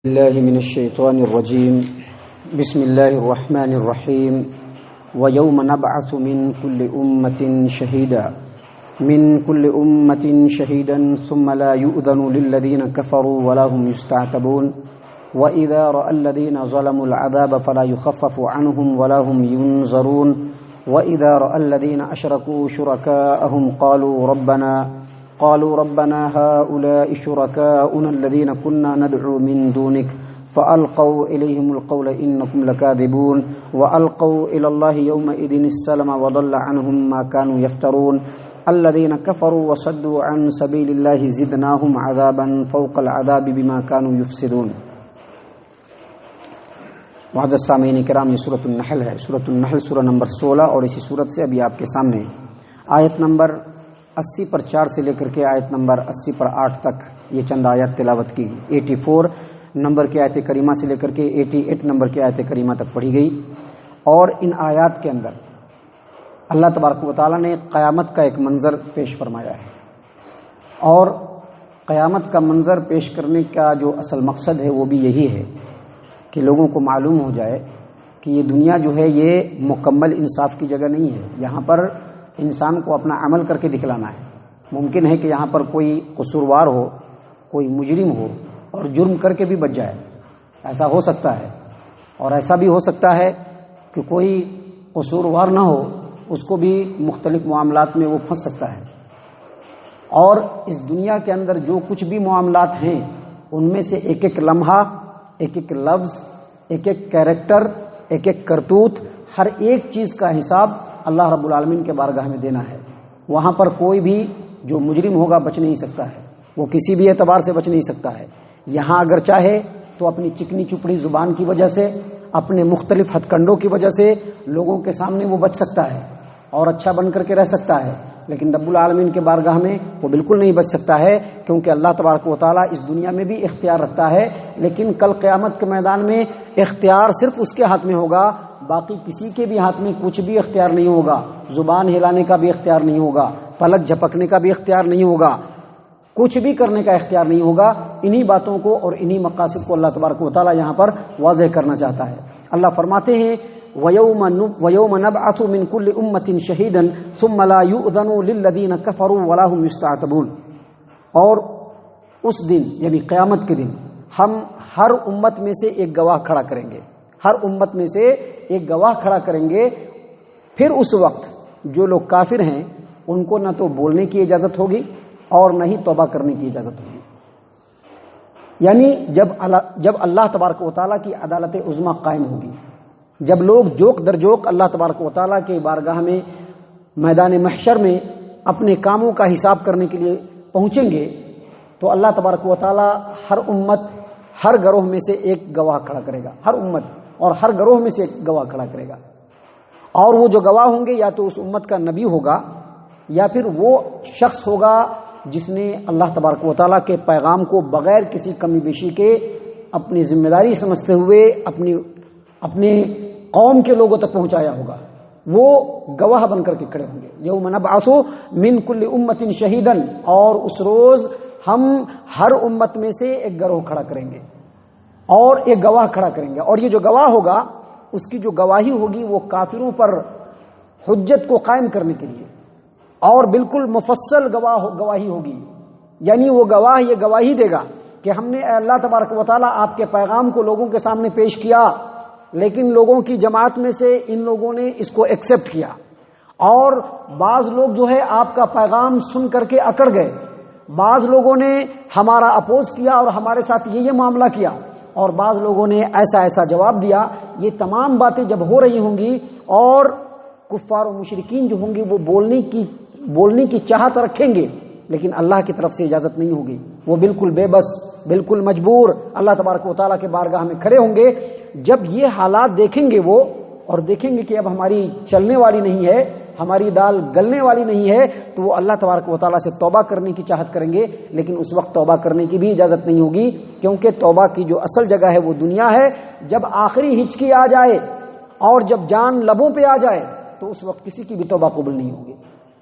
الله من الشيطان الرجيم. بسم الله الرحمن الرحيم. ويوم نبعث من كل أمة شهيدا ثم لا يؤذن للذين كفروا ولا هم يستعتبون وإذا رأى الذين ظلموا العذاب فلا يخفف عنهم ولا هم ينظرون وإذا رأى الذين أشركوا شركاءهم قالوا ربنا هؤلاء شركاؤنا الذين كنا ندعو من دونك فألقوا إليهم القول إنكم لكاذبون وألقوا إلى الله يومئذ السلم وضل عنهم ما كانوا يفترون الذين كفروا وصدوا عن سبيل الله زدناهم عذابا فوق العذاب بما كانوا يفسدون. معزز سامعین کرام، یہ سورۃ النحل ہے. سورۃ النحل سورہ نمبر 16 اور اسی سورت سے ابھی آپ کے سامنے آیت نمبر 80 پر 4 سے لے کر کے آیت نمبر 80 پر 8 تک یہ چند آیات تلاوت کی. 84 نمبر کی آیت کریمہ سے لے کر کے 88 نمبر کی آیت کریمہ تک پڑھی گئی. اور ان آیات کے اندر اللہ تبارک و تعالیٰ نے قیامت کا ایک منظر پیش فرمایا ہے. اور قیامت کا منظر پیش کرنے کا جو اصل مقصد ہے وہ بھی یہی ہے کہ لوگوں کو معلوم ہو جائے کہ یہ دنیا جو ہے یہ مکمل انصاف کی جگہ نہیں ہے. یہاں پر انسان کو اپنا عمل کر کے دکھلانا ہے. ممکن ہے کہ یہاں پر کوئی قصوروار ہو، کوئی مجرم ہو اور جرم کر کے بھی بچ جائے، ایسا ہو سکتا ہے. اور ایسا بھی ہو سکتا ہے کہ کوئی قصوروار نہ ہو، اس کو بھی مختلف معاملات میں وہ پھنس سکتا ہے. اور اس دنیا کے اندر جو کچھ بھی معاملات ہیں ان میں سے ایک ایک لمحہ، ایک ایک لفظ، ایک ایک کیریکٹر، ایک ایک کرتوت، ہر ایک چیز کا حساب اللہ رب العالمین کے بارگاہ میں دینا ہے. وہاں پر کوئی بھی جو مجرم ہوگا بچ نہیں سکتا ہے، وہ کسی بھی اعتبار سے بچ نہیں سکتا ہے. یہاں اگر چاہے تو اپنی چکنی چپڑی زبان کی وجہ سے، اپنے مختلف ہتھ کنڈوں کی وجہ سے لوگوں کے سامنے وہ بچ سکتا ہے اور اچھا بن کر کے رہ سکتا ہے. لیکن رب العالمین کے بارگاہ میں وہ بالکل نہیں بچ سکتا ہے، کیونکہ اللہ تبارک و تعالیٰ اس دنیا میں بھی اختیار رکھتا ہے، لیکن کل قیامت کے میدان میں اختیار صرف اس کے ہاتھ میں ہوگا، باقی کسی کے بھی ہاتھ میں کچھ بھی اختیار نہیں ہوگا. زبان ہلانے کا بھی اختیار نہیں ہوگا، پلک جھپکنے کا بھی اختیار نہیں ہوگا، کچھ بھی کرنے کا اختیار نہیں ہوگا. انہی باتوں کو اور انہی مقاصد کو اللہ تبارک و تعالیٰ یہاں پر واضح کرنا چاہتا ہے. اللہ فرماتے ہیں وَيَوْمَ نَبْعَثُ مِنْ كُلِّ أُمَّةٍ شَهِيدًا ثُمَّ لَا يُؤْذَنُ لِلَّذِينَ كَفَرُوا وَلَا هُمْ يُسْتَعْتَبُونَ. اور اس دن یعنی قیامت کے دن ہم ہر امت میں سے ایک گواہ کھڑا کریں گے، ہر امت میں سے ایک گواہ کھڑا کریں گے. پھر اس وقت جو لوگ کافر ہیں ان کو نہ تو بولنے کی اجازت ہوگی اور نہ ہی توبہ کرنے کی اجازت ہوگی. یعنی جب اللہ تبارک و تعالیٰ کی عدالت عظمیٰ قائم ہوگی، جب لوگ جوک در جوک اللہ تبارک و تعالیٰ کے بارگاہ میں میدان محشر میں اپنے کاموں کا حساب کرنے کے لیے پہنچیں گے، تو اللہ تبارک و تعالیٰ ہر امت، ہر گروہ میں سے ایک گواہ کھڑا کرے گا. ہر امت اور ہر گروہ میں سے ایک گواہ کھڑا کرے گا. اور وہ جو گواہ ہوں گے یا تو اس امت کا نبی ہوگا یا پھر وہ شخص ہوگا جس نے اللہ تبارک و تعالیٰ کے پیغام کو بغیر کسی کمی بیشی کے اپنی ذمہ داری سمجھتے ہوئے اپنی قوم کے لوگوں تک پہنچایا ہوگا. وہ گواہ بن کر کے کھڑے ہوں گے. یوم نبعث من کل امۃ شہیدا. اور اس روز ہم ہر امت میں سے ایک گروہ کھڑا کریں گے اور ایک گواہ کھڑا کریں گے. اور یہ جو گواہ ہوگا اس کی جو گواہی ہوگی وہ کافروں پر حجت کو قائم کرنے کے لیے اور بالکل مفصل گواہی ہوگی. یعنی وہ گواہ یہ گواہی دے گا کہ ہم نے اللہ تبارک و تعالیٰ آپ کے پیغام کو لوگوں کے سامنے پیش کیا، لیکن لوگوں کی جماعت میں سے ان لوگوں نے اس کو ایکسپٹ کیا، اور بعض لوگ جو ہے آپ کا پیغام سن کر کے اکڑ گئے، بعض لوگوں نے ہمارا اپوز کیا اور ہمارے ساتھ یہ معاملہ کیا، اور بعض لوگوں نے ایسا جواب دیا. یہ تمام باتیں جب ہو رہی ہوں گی اور کفار و مشرکین جو ہوں گے وہ بولنے کی چاہت رکھیں گے، لیکن اللہ کی طرف سے اجازت نہیں ہوگی. وہ بالکل بے بس، بالکل مجبور اللہ تبارک و تعالیٰ کے بارگاہ میں کھڑے ہوں گے. جب یہ حالات دیکھیں گے وہ اور دیکھیں گے کہ اب ہماری چلنے والی نہیں ہے، ہماری دال گلنے والی نہیں ہے، تو وہ اللہ تبارک و تعالیٰ سے توبہ کرنے کی چاہت کریں گے. لیکن اس وقت توبہ کرنے کی بھی اجازت نہیں ہوگی، کیونکہ توبہ کی جو اصل جگہ ہے وہ دنیا ہے. جب آخری ہچکی آ جائے اور جب جان لبوں پہ آ جائے تو اس وقت کسی کی بھی توبہ قبول نہیں ہوگی.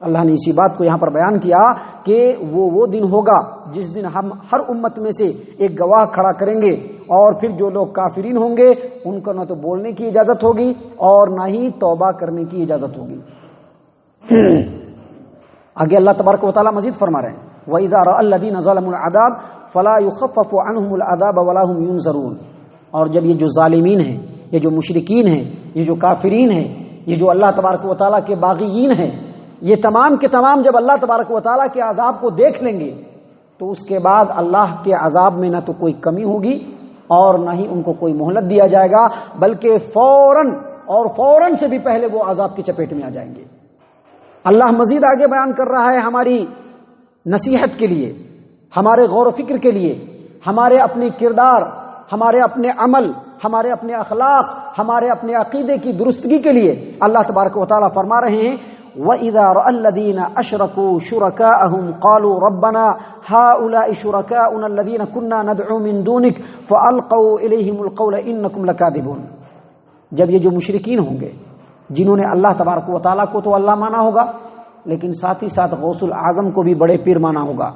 اللہ نے اسی بات کو یہاں پر بیان کیا کہ وہ دن ہوگا جس دن ہم ہر امت میں سے ایک گواہ کھڑا کریں گے اور پھر جو لوگ کافرین ہوں گے ان کو نہ تو بولنے کی اجازت ہوگی اور نہ ہی توبہ کرنے کی اجازت ہوگی۔ آگے اللہ تبارک و تعالیٰ مزید فرما رہے ہیں وَإِذَا رَأَى الَّذِينَ ظَلَمُوا الْعَذَابَ فَلَا يُخَفَّفُ عَنْهُمُ الْعَذَابَ وَلَا هُمْ يُنظَرُونَ، اور جب یہ جو ظالمین ہیں، یہ جو مشرکین ہیں، یہ جو کافرین ہیں، یہ جو اللہ تبارک و تعالیٰ کے باغیین ہیں، یہ تمام کے تمام جب اللہ تبارک و تعالیٰ کے عذاب کو دیکھ لیں گے تو اس کے بعد اللہ کے عذاب میں نہ تو کوئی کمی ہوگی اور نہ ہی ان کو کوئی مہلت دیا جائے گا، بلکہ فوراً سے بھی پہلے وہ عذاب کی چپیٹ میں آ جائیں گے۔ اللہ مزید آگے بیان کر رہا ہے ہماری نصیحت کے لیے، ہمارے غور و فکر کے لیے، ہمارے اپنے کردار، ہمارے اپنے عمل، ہمارے اپنے اخلاق، ہمارے اپنے عقیدے کی درستگی کے لیے اللہ تبارک و تعالیٰ فرما رہے ہیں وَإِذَا رَأَى الَّذِينَ أَشْرَكُوا شُرَكَاءَهُمْ قَالُوا رَبَّنَا هَؤُلَاءِ شُرَكَاؤُنَا الَّذِينَ كُنَّا نَدْعُو مِن دُونِكَ فَأَلْقَوْا إِلَيْهِمُ الْقَوْلَ إِنَّكُمْ لَكَاذِبُونَ، جب یہ جو مشرکین ہوں گے جنہوں نے اللہ تبارک و تعالیٰ کو تو اللہ مانا ہوگا لیکن ساتھ ہی ساتھ غوث العظم کو بھی بڑے پیر مانا ہوگا،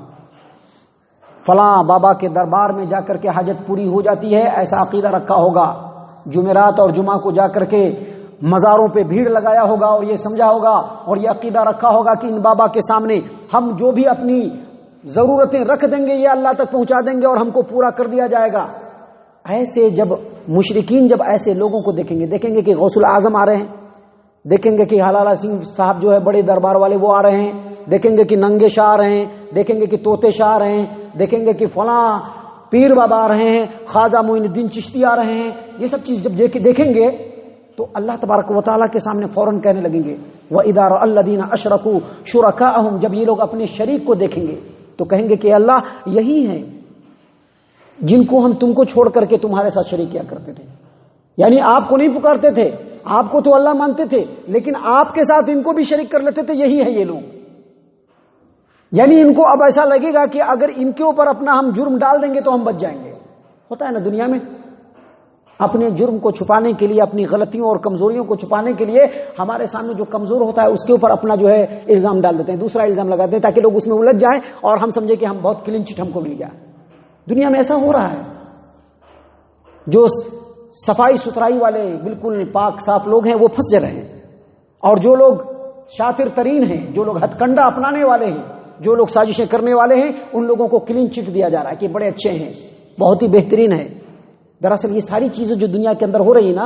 فلاں بابا کے دربار میں جا کر کے حاجت پوری ہو جاتی ہے ایسا عقیدہ رکھا ہوگا، جمعرات اور جمعہ کو جا کر کے مزاروں پہ بھیڑ لگایا ہوگا اور یہ سمجھا ہوگا اور یہ عقیدہ رکھا ہوگا کہ ان بابا کے سامنے ہم جو بھی اپنی ضرورتیں رکھ دیں گے یہ اللہ تک پہنچا دیں گے اور ہم کو پورا کر دیا جائے گا۔ ایسے جب مشرکین جب ایسے لوگوں کو دیکھیں گے کہ غوث العظم آ رہے ہیں، دیکھیں گے کہ حلالہ سنگھ صاحب جو ہے بڑے دربار والے وہ آ رہے ہیں، دیکھیں گے کہ ننگے شاہ آ رہے ہیں، دیکھیں گے کہ طوطے شاہ آ رہے ہیں، دیکھیں گے کہ فلاں پیر بابا آ رہے ہیں، خواجہ معین الدین چشتی آ رہے ہیں، یہ سب چیز جب دیکھیں گے تو اللہ تبارک و تعالیٰ کے سامنے فوراً کہنے لگیں گے وَإِذَا رَأَى الَّذِينَ أَشْرَكُوا شُرَكَاءَهُمْ، جب یہ لوگ اپنے شریک کو دیکھیں گے تو کہیں گے کہ اللہ یہی ہیں جن کو ہم تم کو چھوڑ کر کے تمہارے ساتھ شریک کیا کرتے تھے، یعنی آپ کو نہیں پکارتے تھے، آپ کو تو اللہ مانتے تھے لیکن آپ کے ساتھ ان کو بھی شریک کر لیتے تھے، یہی ہے یہ لوگ۔ یعنی ان کو اب ایسا لگے گا کہ اگر ان کے اوپر اپنا ہم جرم ڈال دیں گے تو ہم بچ جائیں گے۔ ہوتا ہے نا دنیا میں، اپنے جرم کو چھپانے کے لیے، اپنی غلطیوں اور کمزوریوں کو چھپانے کے لیے ہمارے سامنے جو کمزور ہوتا ہے اس کے اوپر اپنا جو ہے الزام ڈال دیتے ہیں، دوسرا الزام لگاتے ہیں تاکہ لوگ اس میں الجھ جائیں اور ہم سمجھے کہ ہم بہت کلین چٹ ہم کو مل گیا۔ دنیا میں ایسا ہو رہا ہے، جو صفائی ستھرائی والے بالکل پاک صاف لوگ ہیں وہ پھنس رہے ہیں، اور جو لوگ شاطر ترین ہیں، جو لوگ ہتھ کنڈا اپنانے والے ہیں، جو لوگ سازشیں کرنے والے ہیں، ان لوگوں کو کلین چٹ دیا جا رہا ہے کہ بڑے اچھے ہیں، بہت ہی بہترین ہے۔ دراصل یہ ساری چیزیں جو دنیا کے اندر ہو رہی ہے نا،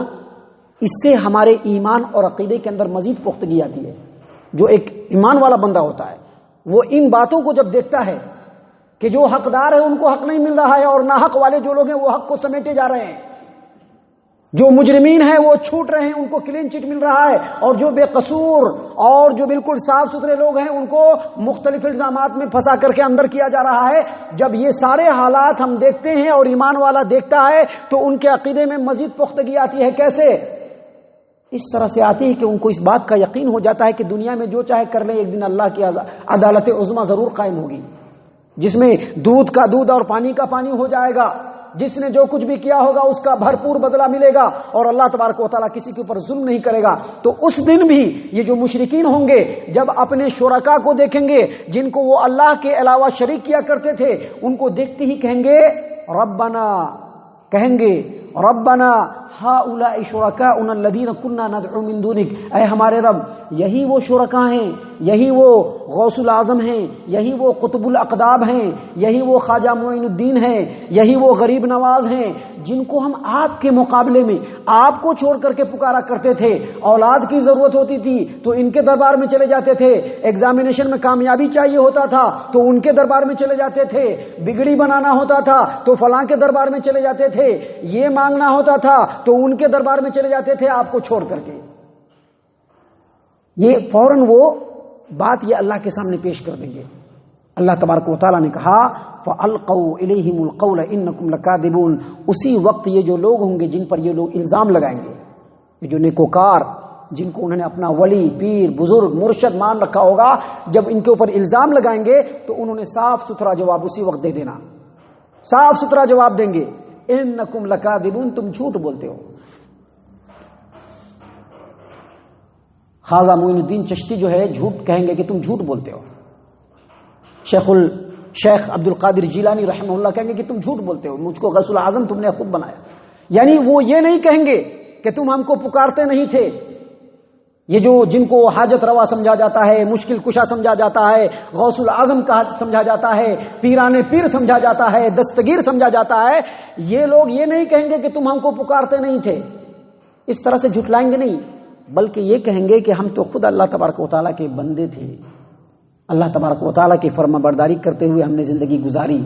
اس سے ہمارے ایمان اور عقیدے کے اندر مزید پختگی آتی ہے۔ جو ایک ایمان والا بندہ ہوتا ہے وہ ان باتوں کو جب دیکھتا ہے کہ جو حقدار ہے ان کو حق نہیں مل رہا ہے اور ناحق والے جو لوگ ہیں وہ حق کو سمیٹے جا رہے ہیں، جو مجرمین ہیں وہ چھوٹ رہے ہیں ان کو کلین چٹ مل رہا ہے، اور جو بے قصور اور جو بالکل صاف ستھرے لوگ ہیں ان کو مختلف الزامات میں پھنسا کر کے اندر کیا جا رہا ہے۔ جب یہ سارے حالات ہم دیکھتے ہیں اور ایمان والا دیکھتا ہے تو ان کے عقیدے میں مزید پختگی آتی ہے۔ کیسے؟ اس طرح سے آتی ہے کہ ان کو اس بات کا یقین ہو جاتا ہے کہ دنیا میں جو چاہے کر لیں، ایک دن اللہ کی عدالت عظمیٰ ضرور قائم ہوگی، جس میں دودھ کا دودھ اور پانی کا پانی ہو جائے گا، جس نے جو کچھ بھی کیا ہوگا اس کا بھرپور بدلہ ملے گا، اور اللہ تبارک و تعالیٰ کسی کے اوپر ظلم نہیں کرے گا۔ تو اس دن بھی یہ جو مشرکین ہوں گے جب اپنے شرکا کو دیکھیں گے جن کو وہ اللہ کے علاوہ شریک کیا کرتے تھے، ان کو دیکھتے ہی کہیں گے ربنا ہؤلاء شرکاؤنا الذین کنا ندعو من دونک، اے ہمارے رب یہی وہ شرکا ہیں، یہی وہ غوث العظم ہیں، یہی وہ قطب الاقطاب ہیں، یہی وہ خواجہ معین الدین ہیں، یہی وہ غریب نواز ہیں جن کو ہم آپ کے مقابلے میں آپ کو چھوڑ کر کے پکارا کرتے تھے۔ اولاد کی ضرورت ہوتی تھی تو ان کے دربار میں چلے جاتے تھے، ایگزامینیشن میں کامیابی چاہیے ہوتا تھا تو ان کے دربار میں چلے جاتے تھے، بگڑی بنانا ہوتا تھا تو فلاں کے دربار میں چلے جاتے تھے، یہ مانگنا ہوتا تھا تو ان کے دربار میں چلے جاتے تھے آپ کو چھوڑ کر کے۔ یہ فوراً وہ بات یہ اللہ کے سامنے پیش کر دیں گے۔ اللہ تبارک و تعالیٰ نے کہا فَأَلْقَوْا إِلَيْهِمُ الْقَوْلَ إِنَّكُمْ لَكَاذِبُونَ، اسی وقت یہ جو لوگ ہوں گے جن پر یہ لوگ الزام لگائیں گے، یہ جو نیکوکار جن کو انہوں نے اپنا ولی، پیر، بزرگ، مرشد مان رکھا ہوگا، جب ان کے اوپر الزام لگائیں گے تو انہوں نے صاف ستھرا جواب اسی وقت دے دینا، صاف ستھرا جواب دیں گے إِنَّكُمْ لَكَاذِبُونَ، تم جھوٹ بولتے ہو۔ خواجہ معین الدین چشتی جو ہے جھوٹ کہیں گے کہ تم جھوٹ بولتے ہو، شیخ شیخ عبد القادر جیلانی رحمہ اللہ کہیں گے کہ تم جھوٹ بولتے ہو، مجھ کو غوث الاعظم تم نے خود بنایا. یعنی وہ یہ نہیں کہیں گے کہ تم ہم کو پکارتے نہیں تھے. یہ جو جن کو حاجت روا سمجھا جاتا ہے، مشکل کشا سمجھا جاتا ہے، غوث الاعظم کا سمجھا جاتا ہے، پیران پیر سمجھا جاتا ہے، دستگیر سمجھا جاتا ہے، یہ لوگ یہ نہیں کہیں گے کہ تم ہم کو پکارتے نہیں تھے. اس طرح سے جھٹلائیں گے نہیں، بلکہ یہ کہیں گے کہ ہم تو خود اللہ تبارک و تعالیٰ کے بندے تھے. اللہ تبارک و تعالیٰ کی فرما برداری کرتے ہوئے ہم نے زندگی گزاری.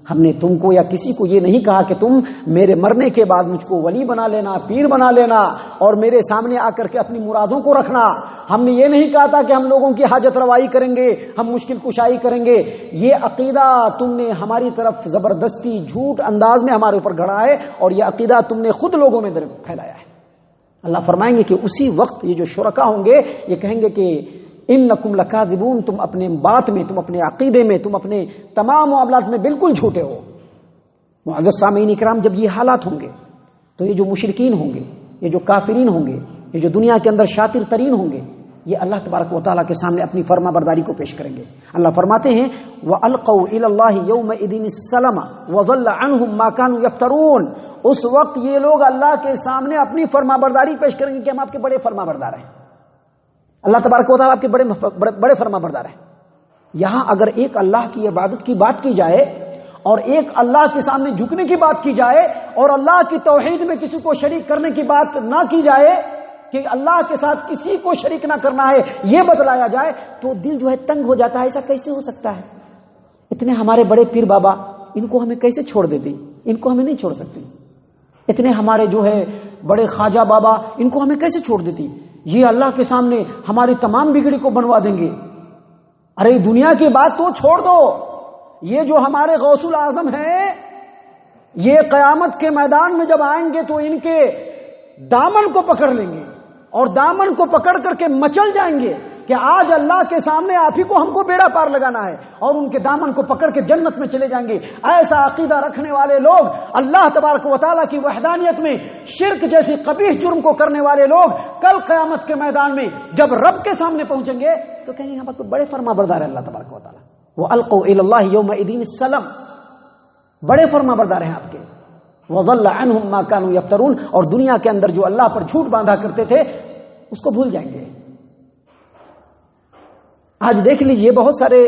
ہم نے تم کو یا کسی کو یہ نہیں کہا کہ تم میرے مرنے کے بعد مجھ کو ولی بنا لینا، پیر بنا لینا اور میرے سامنے آ کر کے اپنی مرادوں کو رکھنا. ہم نے یہ نہیں کہا تھا کہ ہم لوگوں کی حاجت روائی کریں گے، ہم مشکل کشائی کریں گے. یہ عقیدہ تم نے ہماری طرف زبردستی جھوٹ انداز میں ہمارے اوپر گھڑا ہے اور یہ عقیدہ تم نے خود لوگوں میں پھیلایا ہے. اللہ فرمائیں گے کہ اسی وقت یہ جو شرکا ہوں گے یہ کہیں گے کہ انکم لکاذبون، تم اپنے بات میں، تم اپنے عقیدے میں، تم اپنے تمام معاملات میں بالکل جھوٹے ہو. معزز سامعین کرام، جب یہ حالات ہوں گے تو یہ جو مشرکین ہوں گے، یہ جو کافرین ہوں گے، یہ جو دنیا کے اندر شاطر ترین ہوں گے، یہ اللہ تبارک و تعالیٰ کے سامنے اپنی فرما برداری کو پیش کریں گے. اللہ فرماتے ہیں وَأَلْقَوْا إِلَى اللَّهِ يَوْمَئِذٍ السَّلَمَ وَضَلَّ عَنْهُمْ مَا كَانُوا يَفْتَرُونَ. اس وقت یہ لوگ اللہ کے سامنے اپنی فرما برداری پیش کریں گے کہ ہم آپ کے بڑے فرما بردار ہیں. اللہ تبارک و تعالیٰ آپ کے بڑے فرما بردار ہیں. یہاں اگر ایک اللہ کی عبادت کی بات کی جائے اور ایک اللہ کے سامنے جھکنے کی بات کی جائے اور اللہ کی توحید میں کسی کو شریک کرنے کی بات نہ کی جائے کہ اللہ کے ساتھ کسی کو شریک نہ کرنا ہے، یہ بتلایا جائے تو دل جو ہے تنگ ہو جاتا ہے. ایسا کیسے ہو سکتا ہے؟ اتنے ہمارے بڑے پیر بابا، ان کو ہمیں کیسے چھوڑ دیتے؟ ان کو ہمیں نہیں چھوڑ سکتے. اتنے ہمارے جو ہے بڑے خواجہ بابا، ان کو ہمیں کیسے چھوڑ دیتی؟ یہ اللہ کے سامنے ہماری تمام بگڑی کو بنوا دیں گے. ارے دنیا کی بات تو چھوڑ دو، یہ جو ہمارے غوث الاعظم ہیں یہ قیامت کے میدان میں جب آئیں گے تو ان کے دامن کو پکڑ لیں گے اور دامن کو پکڑ کر کے مچل جائیں گے کہ آج اللہ کے سامنے آپ ہی کو ہم کو بیڑا پار لگانا ہے، اور ان کے دامن کو پکڑ کے جنت میں چلے جائیں گے. ایسا عقیدہ رکھنے والے لوگ، اللہ تبارک و تعالیٰ کی وحدانیت میں شرک جیسی قبیح جرم کو کرنے والے لوگ کل قیامت کے میدان میں جب رب کے سامنے پہنچیں گے تو کہیں گے ہم آپ کو بڑے فرما بردار ہیں اللہ تبارک و تعالیٰ. وَأَلْقَوْا إِلَى اللَّهِ يَوْمَئِذٍ السَّلَمَ، بڑے فرما بردار ہیں آپ کے. وَضَلَّ عَنْهُمْ مَا كَانُوا يَفْتَرُونَ، اور دنیا کے اندر جو اللہ پر جھوٹ باندھا کرتے تھے اس کو بھول جائیں گے. آج دیکھ لیجئے بہت سارے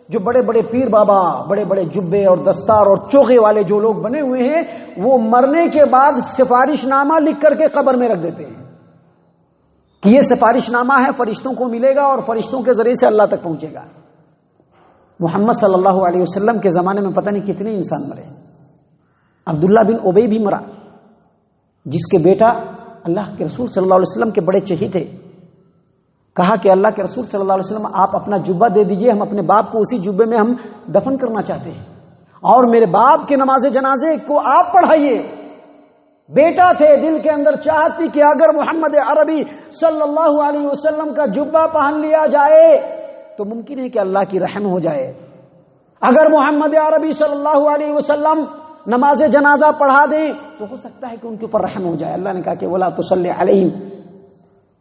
جو بڑے بڑے پیر بابا، بڑے بڑے جبے اور دستار اور چوغے والے جو لوگ بنے ہوئے ہیں، وہ مرنے کے بعد سفارش نامہ لکھ کر کے قبر میں رکھ دیتے ہیں کہ یہ سفارش نامہ ہے، فرشتوں کو ملے گا اور فرشتوں کے ذریعے سے اللہ تک پہنچے گا. محمد صلی اللہ علیہ وسلم کے زمانے میں پتہ نہیں کتنے انسان مرے. عبداللہ بن ابی بھی مرا، جس کے بیٹا اللہ کے رسول صلی اللہ علیہ وسلم کے بڑے چہیتے. کہا کہ اللہ کے رسول صلی اللہ علیہ وسلم آپ اپنا جبہ دے دیجئے، ہم اپنے باپ کو اسی جبے میں ہم دفن کرنا چاہتے ہیں، اور میرے باپ کے نماز جنازے کو آپ پڑھائیے. بیٹا تھے، دل کے اندر چاہت تھی کہ اگر محمد عربی صلی اللہ علیہ وسلم کا جبہ پہن لیا جائے تو ممکن ہے کہ اللہ کی رحم ہو جائے. اگر محمد عربی صلی اللہ علیہ وسلم نماز جنازہ پڑھا دیں تو ہو سکتا ہے کہ ان کے اوپر رحم ہو جائے. اللہ نے کہا کہ ولا تصلی علیہم،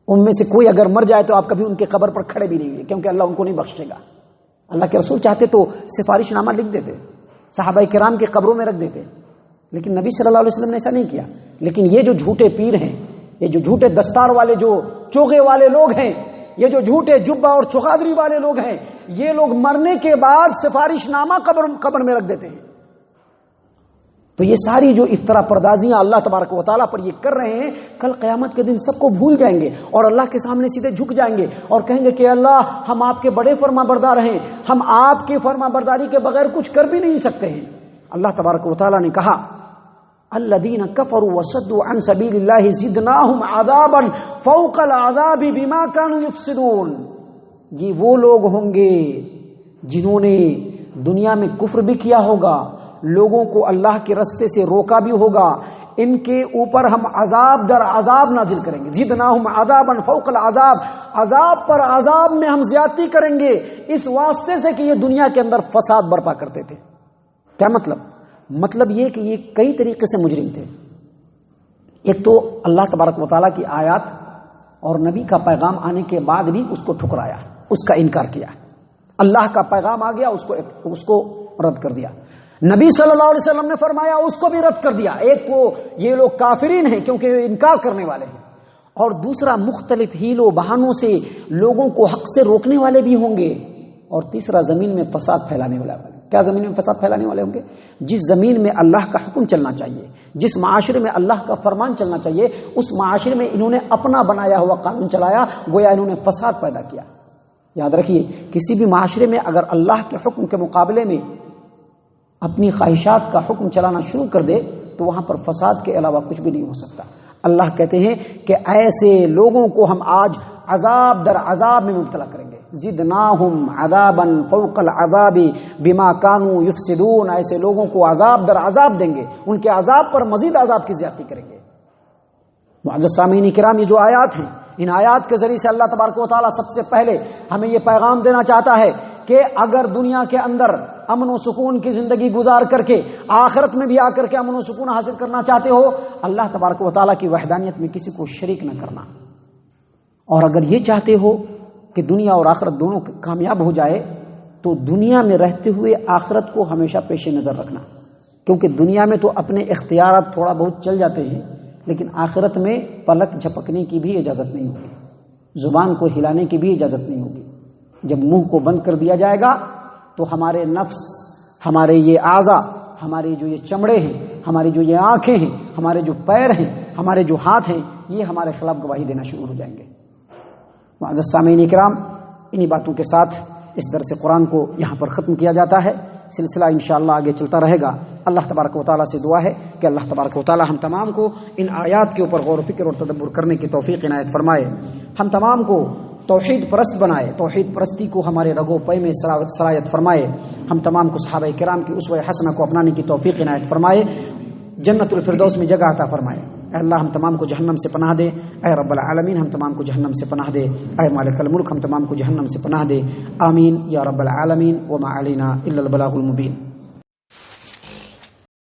ان میں سے کوئی اگر مر جائے تو آپ کبھی ان کے قبر پر کھڑے بھی نہیں ہوئے، کیونکہ اللہ ان کو نہیں بخشے گا. اللہ کے رسول چاہتے تو سفارش نامہ لکھ دیتے، صحابہ کرام کے قبروں میں رکھ دیتے، لیکن نبی صلی اللہ علیہ وسلم نے ایسا نہیں کیا. لیکن یہ جو جھوٹے پیر ہیں، یہ جو جھوٹے دستار والے، جو چوغے والے لوگ ہیں، یہ جو جھوٹے جبہ اور چغادری والے لوگ ہیں، یہ لوگ مرنے کے بعد سفارش نامہ قبر میں رکھ دیتے ہیں. تو یہ ساری جو افطرا پردازیاں اللہ تبارک و تعالیٰ پر یہ کر رہے ہیں، کل قیامت کے دن سب کو بھول جائیں گے اور اللہ کے سامنے سیدھے جھک جائیں گے اور کہیں گے کہ اللہ ہم آپ کے بڑے فرما بردار ہیں، ہم آپ کی فرما برداری کے بغیر کچھ کر بھی نہیں سکتے ہیں. اللہ تبارک و تعالیٰ نے کہا الذین کفروا وصدوا عن سبیل اللہ زدناہم عذابا فوق العذاب بما كانوا یفسدون. یہ وہ لوگ ہوں گے جنہوں نے دنیا میں کفر بھی کیا ہوگا، لوگوں کو اللہ کے رستے سے روکا بھی ہوگا، ان کے اوپر ہم عذاب در عذاب نازل کریں گے. زدناہم عذابا فوق العذاب، عذاب پر عذاب میں ہم زیادتی کریں گے، اس واسطے سے کہ یہ دنیا کے اندر فساد برپا کرتے تھے. کیا مطلب یہ کہ یہ کئی طریقے سے مجرم تھے. ایک تو اللہ تبارک و تعالیٰ کی آیات اور نبی کا پیغام آنے کے بعد بھی اس کو ٹھکرایا، اس کا انکار کیا. اللہ کا پیغام آ گیا، اس کو رد کر دیا۔ نبی صلی اللہ علیہ وسلم نے فرمایا، اس کو بھی رد کر دیا۔ ایک وہ یہ لوگ کافرین ہیں کیونکہ انکار کرنے والے ہیں، اور دوسرا مختلف ہیلوں بہانوں سے لوگوں کو حق سے روکنے والے بھی ہوں گے، اور تیسرا زمین میں فساد پھیلانے والے۔ کیا زمین میں فساد پھیلانے والے ہوں گے؟ جس زمین میں اللہ کا حکم چلنا چاہیے، جس معاشرے میں اللہ کا فرمان چلنا چاہیے، اس معاشرے میں انہوں نے اپنا بنایا ہوا قانون چلایا، گویا انہوں نے فساد پیدا کیا۔ یاد رکھیے، کسی بھی معاشرے میں اگر اللہ کے حکم کے مقابلے میں اپنی خواہشات کا حکم چلانا شروع کر دے تو وہاں پر فساد کے علاوہ کچھ بھی نہیں ہو سکتا۔ اللہ کہتے ہیں کہ ایسے لوگوں کو ہم آج عذاب در عذاب میں مبتلا کریں گے، زدناہم عذابا فوق العذاب بما كانوا یفسدون، ایسے لوگوں کو عذاب در عذاب دیں گے، ان کے عذاب پر مزید عذاب کی زیادتی کریں گے۔ معزز سامعین کرام، یہ جو آیات ہیں، ان آیات کے ذریعے سے اللہ تبارک و تعالیٰ سب سے پہلے ہمیں یہ پیغام دینا چاہتا ہے کہ اگر دنیا کے اندر امن و سکون کی زندگی گزار کر کے آخرت میں بھی آ کر کے امن و سکون حاصل کرنا چاہتے ہو، اللہ تبارک و تعالیٰ کی وحدانیت میں کسی کو شریک نہ کرنا، اور اگر یہ چاہتے ہو کہ دنیا اور آخرت دونوں کامیاب ہو جائے تو دنیا میں رہتے ہوئے آخرت کو ہمیشہ پیش نظر رکھنا، کیونکہ دنیا میں تو اپنے اختیارات تھوڑا بہت چل جاتے ہیں، لیکن آخرت میں پلک جھپکنے کی بھی اجازت نہیں ہوگی، زبان کو ہلانے کی بھی اجازت نہیں ہوگی۔ جب منہ کو بند کر دیا جائے گا تو ہمارے نفس، ہمارے یہ اعضاء، ہمارے جو یہ چمڑے ہیں، ہماری جو یہ آنکھیں ہیں، ہمارے جو پیر ہیں، ہمارے جو ہاتھ ہیں، یہ ہمارے خلاف گواہی دینا شروع ہو جائیں گے۔ معزز سامعین کرام، انہی باتوں کے ساتھ اس درس قرآن کو یہاں پر ختم کیا جاتا ہے۔ سلسلہ انشاءاللہ آگے چلتا رہے گا۔ اللہ تبارک و تعالیٰ سے دعا ہے کہ اللہ تبارک و تعالیٰ ہم تمام کو ان آیات کے اوپر غور و فکر اور تدبر کرنے کی توفیق عنایت فرمائے، ہم تمام کو توحید پرست بنائے، توحید پرستی کو ہمارے رگو پے میں سرایت فرمائے، ہم تمام کو صحابہ کرام کی اسوہ حسنہ کو اپنانے کی توفیق عنایت فرمائے، جنت الفردوس میں جگہ عطا فرمائے۔ اے اللہ ہم تمام کو جہنم سے پناہ دے، اے رب العالمین ہم تمام کو جہنم سے پناہ دے، اے مالک الملک ہم تمام کو جہنم سے پناہ دے، آمین یا رب العالمین، وما علینا الا البلاغ المبین۔